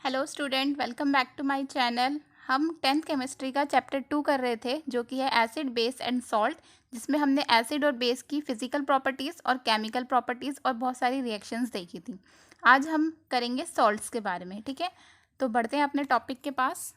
Hello student, welcome back to my channel. हम 10th chemistry का chapter 2 कर रहे थे जो कि है एसिड, बेस एंड सॉल्ट, जिसमें हमने एसिड और बेस की फिजिकल प्रॉपर्टीज़ और केमिकल प्रॉपर्टीज़ और बहुत सारी रिएक्शंस देखी थी। आज हम करेंगे सॉल्ट्स के बारे में, ठीक है। तो बढ़ते हैं अपने टॉपिक के पास।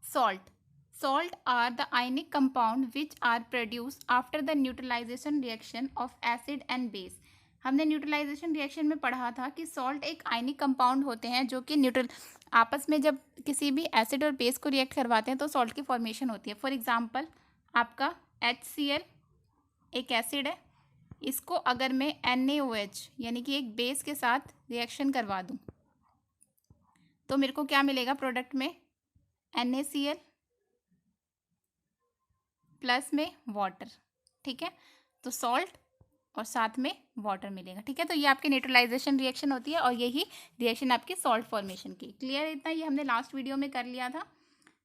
Salt salt are the ionic compound which are produced after the neutralisation reaction of acid and base. हमने न्यूट्रलाइजेशन रिएक्शन में पढ़ा था कि सॉल्ट एक आयनिक कंपाउंड होते हैं जो कि न्यूट्रल आपस में जब किसी भी एसिड और बेस को रिएक्ट करवाते हैं तो सॉल्ट की फॉर्मेशन होती है। फॉर एग्जांपल आपका HCl एक एसिड है, इसको अगर मैं NaOH यानी कि एक बेस के साथ रिएक्शन करवा दूं तो मेरे को क्या मिलेगा प्रोडक्ट में? NaCl प्लस में वाटर, ठीक है। तो सॉल्ट और साथ में वाटर मिलेगा, ठीक है। तो ये आपकी न्यूट्रलाइजेशन रिएक्शन होती है और यही रिएक्शन आपकी सॉल्ट फॉर्मेशन की। क्लियर है इतना? ये हमने लास्ट वीडियो में कर लिया था।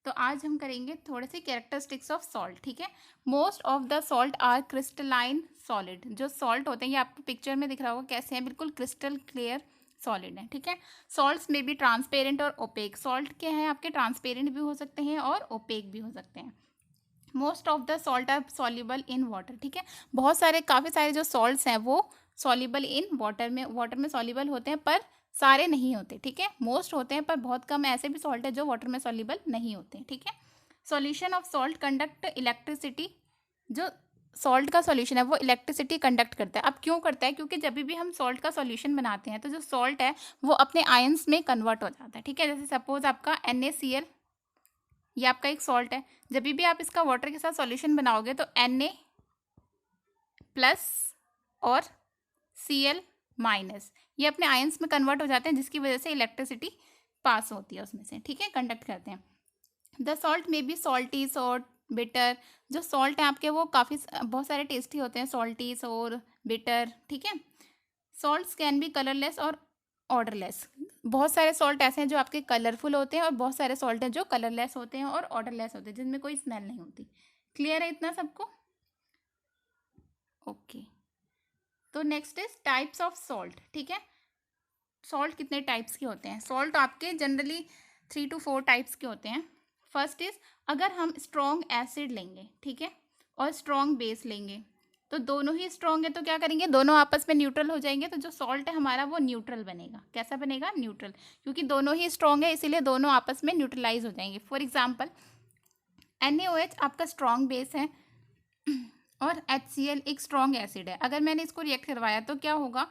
तो आज हम करेंगे थोड़े से कैरेक्टरिस्टिक्स ऑफ सॉल्ट, ठीक है। Most of the salt are crystalline solid. जो सॉल्ट होते हैं ये आपको पिक्चर में दिख रहा होगा कैसे हैं, बिल्कुल क्रिस्टल क्लियर सॉलिड है, ठीक है। सॉल्ट्स में भी ट्रांसपेरेंट और ओपेक। सॉल्ट क्या है आपके? ट्रांसपेरेंट भी हो सकते हैं और ओपेक भी हो सकते हैं। Most of the salt are soluble in water, ठीक है। बहुत सारे काफ़ी सारे जो सॉल्ट्स हैं वो सॉल्युबल इन वाटर में सॉल्युबल होते हैं, पर सारे नहीं होते, ठीक है। मोस्ट होते हैं पर बहुत कम ऐसे भी सॉल्ट है जो वाटर में सॉल्युबल नहीं होते, ठीक है। Solution of salt conduct electricity. जो सॉल्ट का सॉल्यूशन है वो इलेक्ट्रिसिटी कंडक्ट करता है। अब क्यों करता है? क्योंकि जब भी हम सॉल्ट का सॉल्यूशन बनाते हैं तो जो सॉल्ट है वो अपने आयंस में कन्वर्ट हो जाता है, ठीक है। जैसे सपोज आपका NaCl, ये आपका एक सॉल्ट है। जब भी आप इसका वाटर के साथ सॉल्यूशन बनाओगे तो Na प्लस और Cl माइनस ये अपने आयंस में कन्वर्ट हो जाते हैं, जिसकी वजह से इलेक्ट्रिसिटी पास होती है उसमें से, ठीक है, कंडक्ट करते हैं। द सॉल्ट में बी सॉल्टी, सॉल्ट, बिटर। जो सॉल्ट है आपके वो काफ़ी बहुत सारे टेस्टी होते हैं, सॉल्टी, सोर, बिटर, ठीक है। सॉल्ट्स कैन बी कलरलेस और ऑर्डरलेस। बहुत सारे सॉल्ट ऐसे हैं जो आपके कलरफुल होते हैं और बहुत सारे सॉल्ट हैं जो कलरलेस होते हैं और ऑर्डरलेस होते हैं, जिनमें कोई स्मेल नहीं होती। क्लियर है इतना सबको? ओके। तो next is types of salt, ठीक है। सॉल्ट कितने टाइप्स के होते हैं? सॉल्ट आपके जनरली 3 to 4 टाइप्स के होते हैं। फर्स्ट इज अगर हम स्ट्रॉन्ग एसिड लेंगे, ठीक है, और स्ट्रॉन्ग बेस लेंगे तो दोनों ही स्ट्रॉन्ग है तो क्या करेंगे? दोनों आपस में न्यूट्रल हो जाएंगे, तो जो सॉल्ट है हमारा वो न्यूट्रल बनेगा। कैसा बनेगा? न्यूट्रल, क्योंकि दोनों ही स्ट्रॉन्ग है इसीलिए दोनों आपस में न्यूट्रलाइज हो जाएंगे। फॉर एग्जाम्पल NaOH आपका स्ट्रॉन्ग बेस है और HCl एक स्ट्रॉन्ग एसिड है। अगर मैंने इसको रिएक्ट करवाया तो क्या होगा?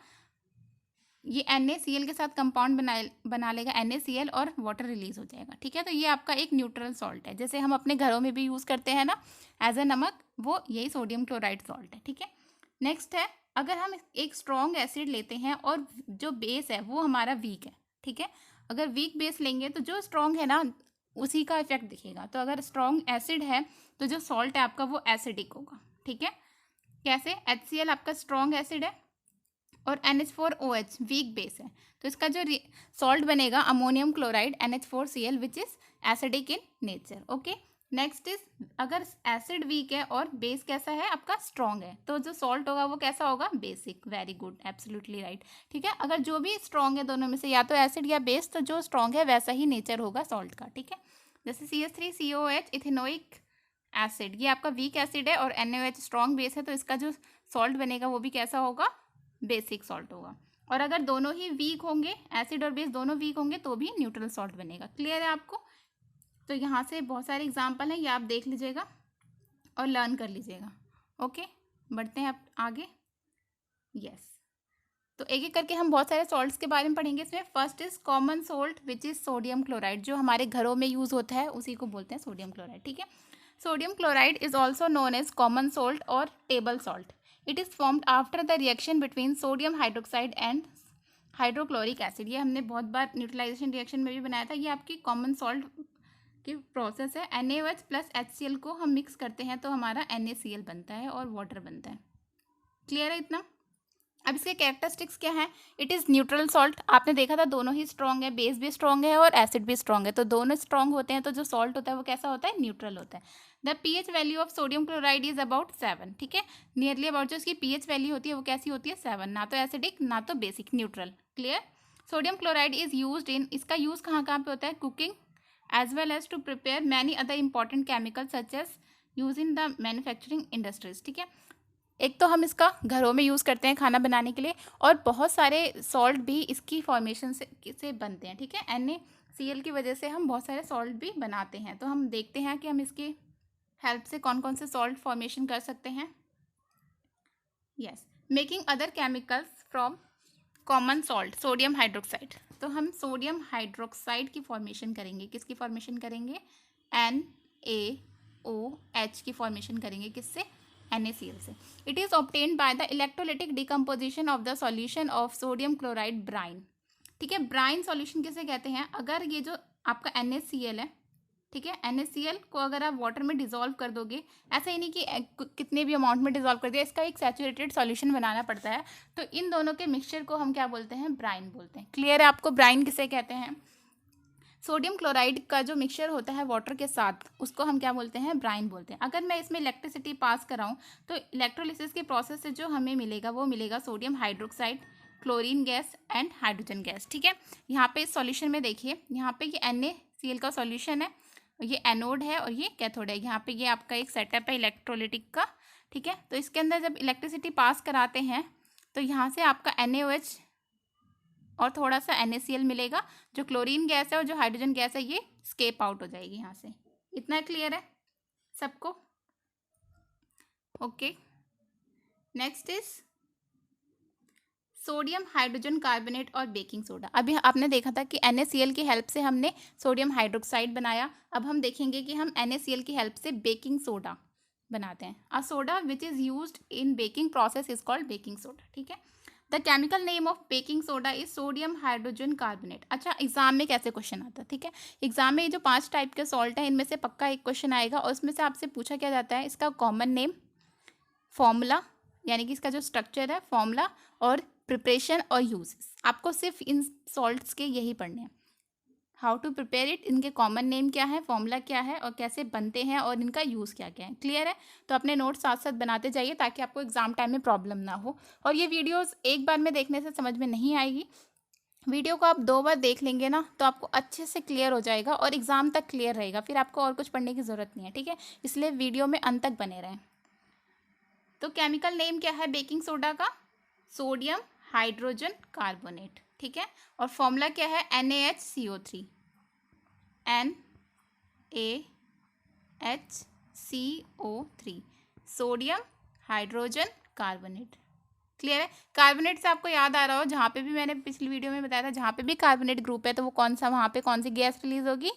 ये NaCl के साथ कंपाउंड बना लेगा NaCl और वाटर रिलीज हो जाएगा, ठीक है। तो ये आपका एक न्यूट्रल सॉल्ट है, जैसे हम अपने घरों में भी यूज़ करते हैं ना एज ए नमक, वो यही सोडियम क्लोराइड सॉल्ट है, ठीक है। नेक्स्ट है अगर हम एक स्ट्रॉन्ग एसिड लेते हैं और जो बेस है वो हमारा वीक है, ठीक है। अगर वीक बेस लेंगे तो जो स्ट्रॉन्ग है ना उसी का इफेक्ट दिखेगा। तो अगर स्ट्रॉन्ग एसिड है तो जो सॉल्ट है आपका वो एसिडिक होगा, ठीक है। कैसे? HCl आपका स्ट्रॉन्ग एसिड है और NH4OH वीक बेस है, तो इसका जो सॉल्ट बनेगा ammonium chloride NH4Cl which is acidic in nature. Okay. Next is अगर एसिड वीक है और बेस कैसा है आपका? स्ट्रॉन्ग है, तो जो सॉल्ट होगा वो कैसा होगा? Basic. Very good, absolutely right, ठीक है। अगर जो भी स्ट्रॉन्ग है दोनों में से या तो एसिड या बेस, तो जो स्ट्रॉन्ग है वैसा ही नेचर होगा सॉल्ट का, ठीक है। जैसे CH3COOH इथेनोइक एसिड, ये आपका वीक एसिड है और NaOH स्ट्रॉन्ग बेस है, तो इसका जो सॉल्ट बनेगा वो भी कैसा होगा? बेसिक सॉल्ट होगा। और अगर दोनों ही वीक होंगे, एसिड और बेस दोनों वीक होंगे, तो भी न्यूट्रल सॉल्ट बनेगा। क्लियर है आपको? तो यहाँ से बहुत सारे एग्जाम्पल हैं, ये आप देख लीजिएगा और लर्न कर लीजिएगा। ओके, बढ़ते हैं आप आगे। यस, तो एक एक करके हम बहुत सारे सॉल्ट्स के बारे में पढ़ेंगे इसमें। First is common salt which is sodium chloride. जो हमारे घरों में यूज होता है उसी को बोलते हैं सोडियम क्लोराइड, ठीक है। Sodium chloride is also known as common salt और table salt. It is formed after the reaction between sodium hydroxide and hydrochloric acid. ये हमने बहुत बार न्यूट्रलाइजेशन रिएक्शन में भी बनाया था। ये आपकी कॉमन सॉल्ट की प्रोसेस है। NaOH प्लस HCl को हम मिक्स करते हैं तो हमारा NaCl बनता है और वाटर बनता है। क्लियर है इतना? अब इसके कैरेक्टरिस्टिक्स क्या है? It is neutral salt. आपने देखा था दोनों ही स्ट्रॉन्ग है, बेस भी स्ट्रॉन्ग है और एसिड भी स्ट्रॉन्ग है, तो दोनों स्ट्रॉन्ग होते हैं तो जो सॉल्ट होता है वो कैसा होता है? न्यूट्रल होता है। The pH value of sodium chloride is about 7, ठीक है। नियरली अबाउट जो इसकी pH वैल्यू होती है वो कैसी होती है? 7, ना तो एसिडिक ना तो basic, neutral. Clear? Sodium chloride is used in, इसका यूज़ कहाँ कहाँ पे होता है? Cooking as well as to prepare many other important chemical such as use in the manufacturing industries, ठीक है। एक तो हम इसका घरों में यूज़ करते हैं खाना बनाने के लिए, और बहुत सारे सॉल्ट भी इसकी फॉर्मेशन से बनते हैं, ठीक है। NaCl की वजह से हम बहुत सारे सॉल्ट भी बनाते हैं। तो हम देखते हैं कि हम इसकी हेल्प से कौन कौन से सॉल्ट फॉर्मेशन कर सकते हैं। Yes, making other chemicals from common salt sodium hydroxide. तो हम सोडियम हाइड्रोक्साइड की फॉर्मेशन करेंगे, किसकी फॉर्मेशन करेंगे? NaOH की फॉर्मेशन करेंगे, किससे? NaCl से। It is obtained by the electrolytic decomposition of the solution of sodium chloride brine, ठीक है। ब्राइन सॉल्यूशन किसे कहते हैं? अगर ये जो आपका NaCl है, ठीक है, NaCl को अगर आप वाटर में डिजोल्व कर दोगे, ऐसा ही नहीं कि कितने भी अमाउंट में डिजोल्व कर दिया, इसका एक सैचुरेटेड सॉल्यूशन बनाना पड़ता है। तो इन दोनों के मिक्सचर को हम क्या बोलते हैं? ब्राइन बोलते हैं। क्लियर है आपको ब्राइन किसे कहते हैं? सोडियम क्लोराइड का जो मिक्सचर होता है वाटर के साथ, उसको हम क्या बोलते हैं? ब्राइन बोलते हैं। अगर मैं इसमें इलेक्ट्रिसिटी पास कराऊँ तो इलेक्ट्रोलिसिस के प्रोसेस से जो हमें मिलेगा वो मिलेगा sodium hydroxide, chlorine gas and hydrogen gas, ठीक है। यहाँ पे इस सॉल्यूशन में देखिए, यहाँ पे ये NaCl का सॉल्यूशन है, ये एनोड है और ये कैथोड है। यहाँ पे ये आपका एक सेटअप है इलेक्ट्रोलिटिक का, ठीक है। तो इसके अंदर जब इलेक्ट्रिसिटी पास कराते हैं तो यहाँ से आपका NaOH और थोड़ा सा NaCl मिलेगा, जो क्लोरीन गैस है और जो हाइड्रोजन गैस है ये स्केप आउट हो जाएगी यहाँ से। इतना क्लियर है सबको? Okay, next is sodium hydrogen carbonate और बेकिंग सोडा। अभी आपने देखा था कि NaCl की हेल्प से हमने सोडियम हाइड्रोक्साइड बनाया। अब हम देखेंगे कि हम NaCl की हेल्प से बेकिंग सोडा बनाते हैं। A soda which is used in baking process is called baking soda, ठीक है। The chemical name of baking soda is sodium hydrogen carbonate. अच्छा, एग्जाम में कैसे क्वेश्चन आता है, ठीक है। एग्जाम में ये जो 5 टाइप के सॉल्ट हैं इनमें से पक्का एक क्वेश्चन आएगा और उसमें से आपसे पूछा क्या जाता है? इसका कॉमन नेम, फॉर्मूला, यानी कि इसका जो स्ट्रक्चर है, फॉर्मूला और प्रिपरेशन और यूजेस। आपको सिर्फ इन सॉल्ट्स के यही पढ़ने हैं। हाउ टू प्रिपेयर इट, इनके कॉमन नेम क्या है, फॉर्मूला क्या है और कैसे बनते हैं और इनका यूज़ क्या क्या है। क्लियर है? तो अपने नोट्स साथ साथ बनाते जाइए ताकि आपको एग्जाम टाइम में प्रॉब्लम ना हो। और ये वीडियोस एक बार में देखने से समझ में नहीं आएगी, वीडियो को आप 2 बार देख लेंगे ना तो आपको अच्छे से क्लियर हो जाएगा और एग्जाम तक क्लियर रहेगा, फिर आपको और कुछ पढ़ने की ज़रूरत नहीं है, ठीक है। इसलिए वीडियो में अंत तक बने रहें। तो केमिकल नेम क्या है बेकिंग सोडा का? सोडियम हाइड्रोजन कार्बोनेट, ठीक है। और फॉर्मूला क्या है? NaHCO3, NaHCO3, sodium hydrogen carbonate. Clear है? कार्बोनेट से आपको याद आ रहा हो, जहाँ पे भी मैंने पिछली वीडियो में बताया था, जहाँ पे भी कार्बोनेट ग्रुप है तो वो कौन सा, वहाँ पे कौन सी गैस रिलीज होगी?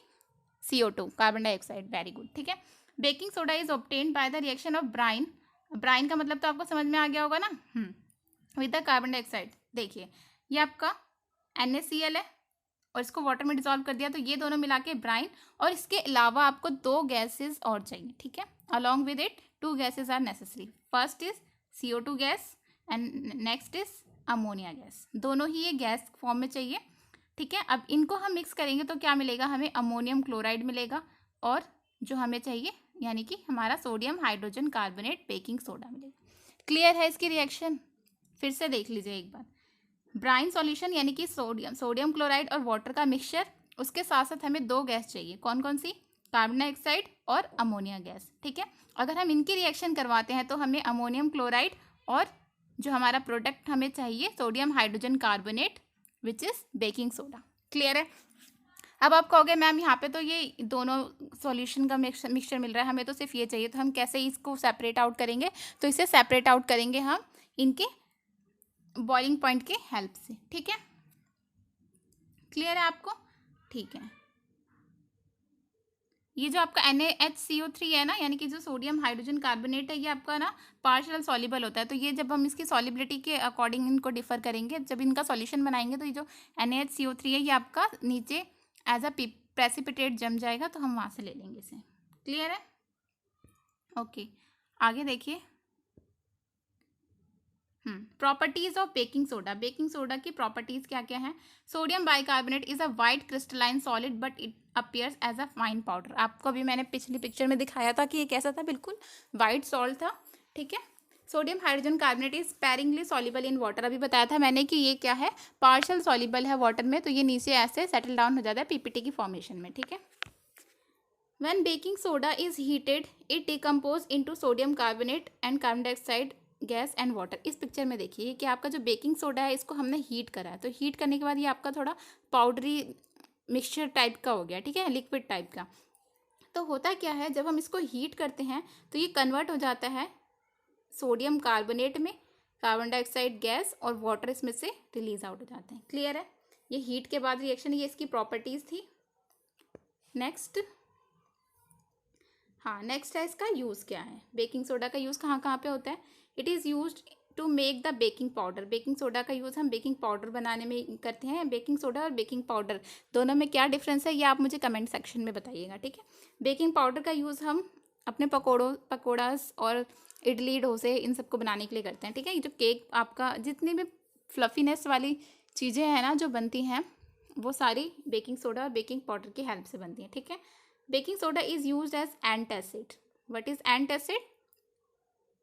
CO2, carbon dioxide. Very good, ठीक है। Baking soda is obtained by the reaction of brine. Brine का मतलब तो आपको समझ में आ गया होगा ना, विद द कार्बन डाइऑक्साइड। देखिए ये आपका NaCl है और इसको वाटर में डिसॉल्व कर दिया तो ये दोनों मिला के ब्राइन, और इसके अलावा आपको 2 गैसेस और चाहिए, ठीक है। Along with it 2 gases are necessary. First is CO2 gas and next is ammonia gas. दोनों ही ये गैस फॉर्म में चाहिए, ठीक है। अब इनको हम मिक्स करेंगे तो क्या मिलेगा? हमें अमोनियम क्लोराइड मिलेगा और जो हमें चाहिए यानी कि हमारा sodium hydrogen carbonate baking soda मिलेगा। क्लियर है इसकी रिएक्शन? फिर से देख लीजिए एक बार। ब्राइन सॉल्यूशन यानी कि सोडियम क्लोराइड और वाटर का मिक्सचर, उसके साथ साथ हमें 2 गैस चाहिए। कौन कौन सी? कार्बन डाइऑक्साइड और अमोनिया गैस, ठीक है। अगर हम इनकी रिएक्शन करवाते हैं तो हमें अमोनियम क्लोराइड और जो हमारा प्रोडक्ट हमें चाहिए sodium hydrogen carbonate which is baking soda. Clear है? अब आप कहोगे मैम यहाँ पे तो ये दोनों सॉल्यूशन का मिक्सचर मिल रहा है, हमें तो सिर्फ ये चाहिए, तो हम कैसे इसको सेपरेट आउट करेंगे? तो इसे सेपरेट आउट करेंगे हम इनके बॉइलिंग पॉइंट के हेल्प से, ठीक है। क्लियर है आपको? ठीक है। ये जो आपका NaHCO3 है ना, यानी कि जो सोडियम हाइड्रोजन कार्बोनेट है, ये आपका ना पार्शियल सॉल्युबल होता है। तो ये जब हम इसकी सॉल्युबिलिटी के अकॉर्डिंग इनको डिफर करेंगे, जब इनका सॉल्यूशन बनाएंगे तो ये जो NaHCO3 है ये आपका नीचे एज अ प्रेसिपिटेट जम जाएगा, तो हम वहाँ से ले लेंगे इसे। क्लियर है? ओके, आगे देखिए। Properties of baking soda. Baking soda की प्रॉपर्टीज क्या क्या हैं? Sodium bicarbonate is a white crystalline solid but it appears as a fine powder. आपको भी मैंने पिछली पिक्चर में दिखाया था कि ये कैसा था, बिल्कुल वाइट सॉल्ट था, ठीक है। Sodium hydrogen carbonate is sparingly soluble in water. अभी बताया था मैंने कि ये क्या है, पार्शियल सॉल्युबल है वाटर में, तो ये नीचे ऐसे सेटल डाउन हो जाता है पीपीटी की फॉर्मेशन में, ठीक है। When baking soda is heated it decompose into sodium carbonate and carbon dioxide gas and water. इस पिक्चर में देखिए कि आपका जो बेकिंग सोडा है इसको हमने हीट करा है, तो हीट करने के बाद ये आपका थोड़ा पाउडरी मिक्सचर टाइप का हो गया, ठीक है, लिक्विड टाइप का। तो होता क्या है, जब हम इसको हीट करते हैं तो ये कन्वर्ट हो जाता है सोडियम कार्बोनेट में, कार्बन डाइऑक्साइड गैस और वाटर इसमें से रिलीज आउट हो जाते हैं। क्लियर है, ये हीट के बाद रिएक्शन, ये इसकी प्रॉपर्टीज थी। नेक्स्ट, हाँ नेक्स्ट है इसका यूज़ क्या है। बेकिंग सोडा का यूज़ कहाँ कहाँ पे होता है। It is used to make the baking powder. Baking soda का यूज़ हम बेकिंग पाउडर बनाने में करते हैं। बेकिंग सोडा और बेकिंग पाउडर दोनों में क्या डिफरेंस है ये आप मुझे कमेंट सेक्शन में बताइएगा, ठीक है। बेकिंग पाउडर का यूज़ हम अपने पकौड़ास और इडली डोसे इन सबको बनाने के लिए करते हैं, ठीक है। ये जो केक आपका जितनी भी फ्लफीनेस वाली चीज़ें हैं ना जो बनती हैं वो सारी बेकिंग सोडा और बेकिंग पाउडर की हेल्प से बनती हैं, ठीक है। Baking soda is used as antacid. What is antacid,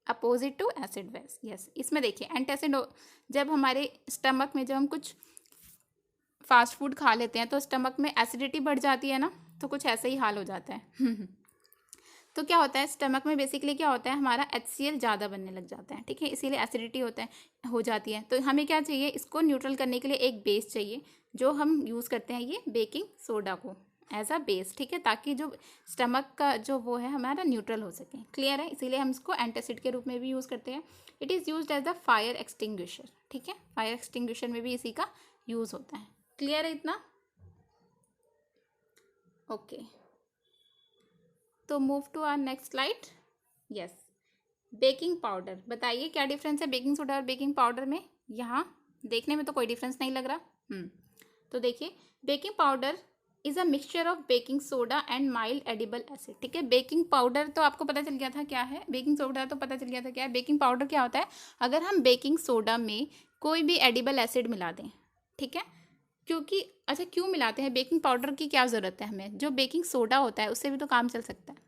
opposite to acid base. Yes, इसमें देखिए एंटासिड जब हमारे स्टमक में जब हम कुछ फास्ट फूड खा लेते हैं तो स्टमक में एसिडिटी बढ़ जाती है ना, तो कुछ ऐसा ही हाल हो जाता है तो क्या होता है स्टमक में बेसिकली क्या होता है, हमारा HCl ज़्यादा बनने लग जाता है, ठीक है, इसीलिए एसिडिटी हो जाती है। तो हमें क्या चाहिए, इसको न्यूट्रल करने के लिए एक बेस चाहिए, जो हम यूज़ करते हैं ये बेकिंग सोडा को एज अ बेस, ठीक है, ताकि जो स्टमक का जो वो है हमारा न्यूट्रल हो सके। क्लियर है, इसीलिए हम इसको एंटासिड के रूप में भी यूज़ करते हैं। It is used as a fire extinguisher, ठीक है, फायर एक्सटिंग्विशर में भी इसी का यूज़ होता है। क्लियर है इतना, ओके। तो move to our next slide. Yes, baking powder, बताइए क्या डिफरेंस है बेकिंग सोडा और बेकिंग पाउडर में। यहाँ देखने में तो कोई डिफरेंस नहीं लग रहा। तो देखिए baking powder is a mixture of baking soda and mild edible acid, ठीक है। बेकिंग पाउडर तो आपको पता चल गया था क्या है, बेकिंग सोडा तो पता चल गया था क्या है। बेकिंग पाउडर क्या होता है, अगर हम बेकिंग सोडा में कोई भी एडिबल एसिड मिला दें, ठीक है, क्योंकि अच्छा क्यों मिलाते हैं, बेकिंग पाउडर की क्या ज़रूरत है हमें, जो बेकिंग सोडा होता है उससे भी तो काम चल सकता है।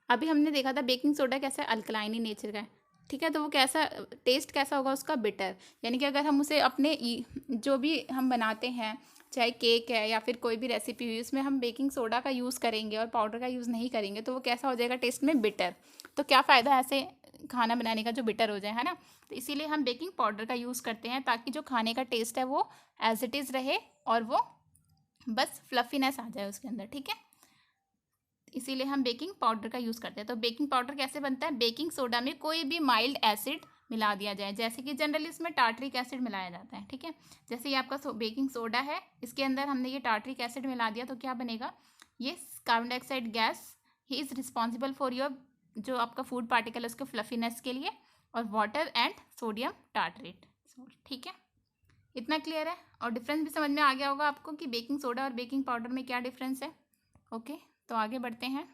अभी हमने देखा था बेकिंग सोडा कैसा अल्कलाइनी नेचर का है, ठीक है, तो वो कैसा टेस्ट कैसा होगा उसका, बिटर। यानी कि अगर हम उसे अपने जो भी हम बनाते हैं, चाहे केक है या फिर कोई भी रेसिपी हुई, उसमें हम बेकिंग सोडा का यूज़ करेंगे और पाउडर का यूज़ नहीं करेंगे तो वो कैसा हो जाएगा टेस्ट में, बिटर। तो क्या फ़ायदा ऐसे खाना बनाने का जो बिटर हो जाए, है ना। तो इसीलिए हम बेकिंग पाउडर का यूज़ करते हैं ताकि जो खाने का टेस्ट है वो एज इट इज़ रहे और वो बस फ्लफीनेस आ जाए उसके अंदर, ठीक है। इसीलिए हम बेकिंग पाउडर का यूज़ करते हैं। तो बेकिंग पाउडर कैसे बनता है, बेकिंग सोडा में कोई भी माइल्ड एसिड मिला दिया जाए, जैसे कि जनरली इसमें टार्टरिक एसिड मिलाया जाता है, ठीक है। जैसे ये आपका बेकिंग सोडा है, इसके अंदर हमने ये टार्टरिक एसिड मिला दिया तो क्या बनेगा, ये carbon dioxide gas he is responsible for your जो आपका फूड पार्टिकल है उसके फ्लफीनेस के लिए, और वाटर एंड सोडियम टार्टरेट, ठीक है। इतना क्लियर है, और डिफरेंस भी समझ में आ गया होगा आपको कि बेकिंग सोडा और बेकिंग पाउडर में क्या डिफरेंस है। ओके, तो आगे बढ़ते हैं।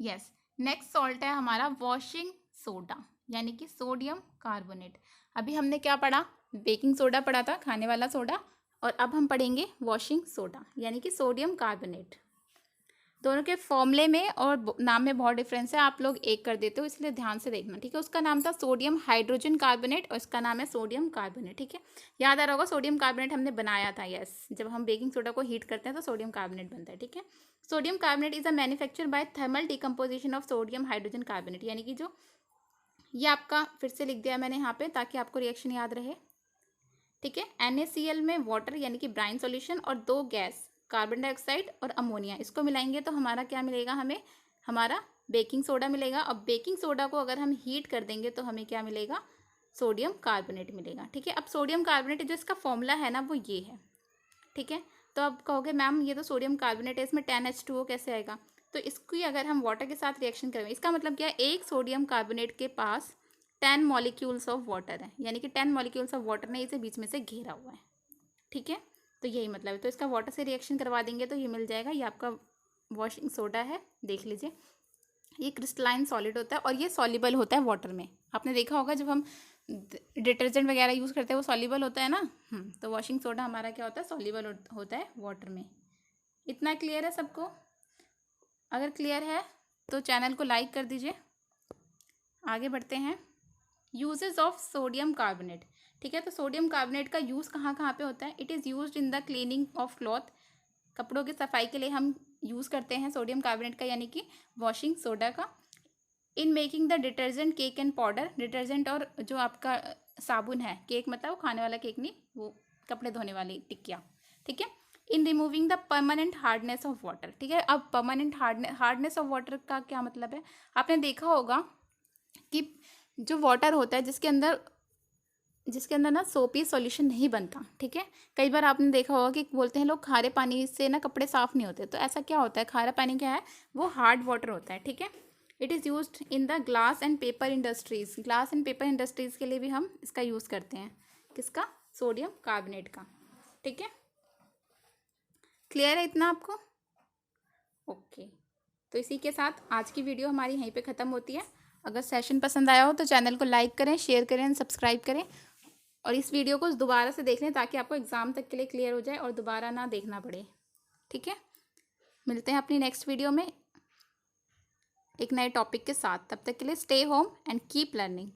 यस, नेक्स्ट सॉल्ट है हमारा वॉशिंग सोडा, यानी कि सोडियम कार्बोनेट। अभी हमने क्या पढ़ा, बेकिंग सोडा पढ़ा था, खाने वाला सोडा, और अब हम पढ़ेंगे वॉशिंग सोडा यानी कि सोडियम कार्बोनेट। दोनों के फॉर्मूले में और नाम में बहुत डिफरेंस है, आप लोग एक कर देते हो इसलिए ध्यान से देखना, ठीक है। उसका नाम था सोडियम हाइड्रोजन कार्बोनेट और इसका नाम है सोडियम कार्बोनेट, ठीक है। याद आ रहा होगा सोडियम कार्बोनेट हमने बनाया था, यस, जब हम बेकिंग सोडा को हीट करते हैं तो सोडियम कार्बोनेट बनता है, ठीक है। Sodium carbonate is a manufacture by thermal decomposition of sodium hydrogen carbonate, यानी कि जो ये आपका फिर से लिख दिया मैंने यहाँ पे ताकि आपको रिएक्शन याद रहे, ठीक है। NaCl में वाटर यानी कि ब्राइन सॉल्यूशन और दो गैस कार्बन डाइऑक्साइड और अमोनिया, इसको मिलाएंगे तो हमारा क्या मिलेगा, हमें हमारा बेकिंग सोडा मिलेगा। अब बेकिंग सोडा को अगर हम हीट कर देंगे तो हमें क्या मिलेगा, सोडियम कार्बोनेट मिलेगा, ठीक है। अब सोडियम कार्बोनेट जो इसका फॉर्मूला है ना वो ये है, ठीक है। तो अब कहोगे मैम ये तो सोडियम कार्बोनेट है, इसमें 10H2O कैसे आएगा, तो इसकी अगर हम वाटर के साथ रिएक्शन करेंगे, इसका मतलब क्या है, एक सोडियम कार्बोनेट के पास 10 मॉलिक्यूल्स ऑफ वाटर है, यानी कि 10 मॉलिक्यूल्स ऑफ वाटर ने इसे बीच में से घेरा हुआ है, ठीक है। तो यही मतलब है, तो इसका वाटर से रिएक्शन करवा देंगे तो ये मिल जाएगा, ये आपका वॉशिंग सोडा है, देख लीजिए। ये क्रिस्टलाइन सॉलिड होता है और ये सॉल्युबल होता है वाटर में। आपने देखा होगा जब हम डिटर्जेंट वगैरह यूज़ करते हैं वो सॉल्युबल होता है ना, तो वॉशिंग सोडा हमारा क्या होता है, सॉल्युबल होता है वाटर में। इतना क्लियर है सबको, अगर क्लियर है तो चैनल को लाइक कर दीजिए, आगे बढ़ते हैं। यूजेस ऑफ सोडियम कार्बोनेट, ठीक है। तो सोडियम कार्बोनेट का यूज़ कहाँ कहाँ पे होता है? It is used in the cleaning of cloth, कपड़ों की सफाई के लिए हम यूज़ करते हैं सोडियम कार्बोनेट का, यानी कि वॉशिंग सोडा का। In making the detergent, cake and powder, detergent और जो आपका साबुन है, केक मतलब वो खाने वाला केक नहीं, वो कपड़े धोने वाली टिक्किया, ठीक है। इन removing the permanent hardness of water, ठीक है। अब परमानेंट हार्डनेस ऑफ वाटर का क्या मतलब है? आपने देखा होगा कि जो वाटर होता है जिसके अंदर ना सोपी सॉल्यूशन नहीं बनता, ठीक है। कई बार आपने देखा होगा कि बोलते हैं लोग खारे पानी से ना कपड़े साफ नहीं होते, तो ऐसा क्या होता है? खारा पानी क्या है? वो हार्ड वाटर होता है, ठीक है। It is used in the glass and paper industries, glass and paper industries के लिए भी हम इसका यूज़ करते हैं। किसका? सोडियम कार्बोनेट का, ठीक है। क्लियर है इतना आपको? ओके। तो इसी के साथ आज की वीडियो हमारी यहीं पे ख़त्म होती है। अगर सेशन पसंद आया हो तो चैनल को लाइक करें, शेयर करें एंड सब्सक्राइब करें, और इस वीडियो को दोबारा से देख लें ताकि आपको एग्ज़ाम तक के लिए क्लियर हो जाए और दोबारा ना देखना पड़े, ठीक है। मिलते हैं अपनी नेक्स्ट वीडियो में एक नए टॉपिक के साथ। तब तक के लिए stay home and keep learning.